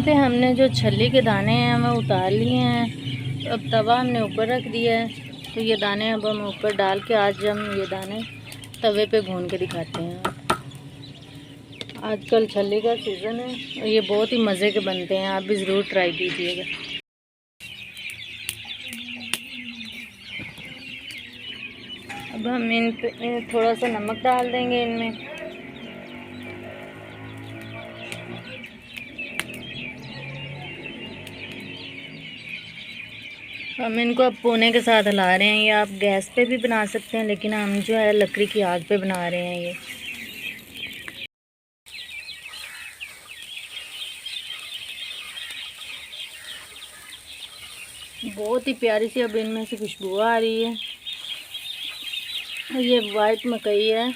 पे हमने जो छल्ली के दाने हैं वो उतार लिए हैं। अब तवा हमने ऊपर रख दिया है, तो ये दाने अब हम ऊपर डाल के आज हम ये दाने तवे पे भून के दिखाते हैं। आजकल छल्ली का सीज़न है और ये बहुत ही मज़े के बनते हैं, आप भी ज़रूर ट्राई कीजिएगा। अब हम इन पे थोड़ा सा नमक डाल देंगे इनमें। हम इनको अब पोने के साथ हिला रहे हैं। ये आप गैस पे भी बना सकते हैं, लेकिन हम जो है लकड़ी की आग पे बना रहे हैं। ये बहुत ही प्यारी सी अब इनमें से खुशबू आ रही है। ये वाइट मकई है,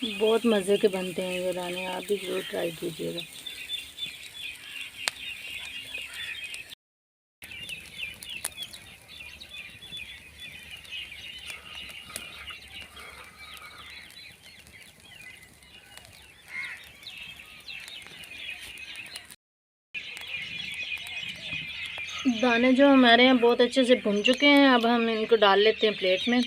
बहुत मज़े के बनते हैं ये दाने, आप भी ज़रूर ट्राई कीजिएगा। दाने जो हमारे यहाँ बहुत अच्छे से भुन चुके हैं, अब हम इनको डाल लेते हैं प्लेट में।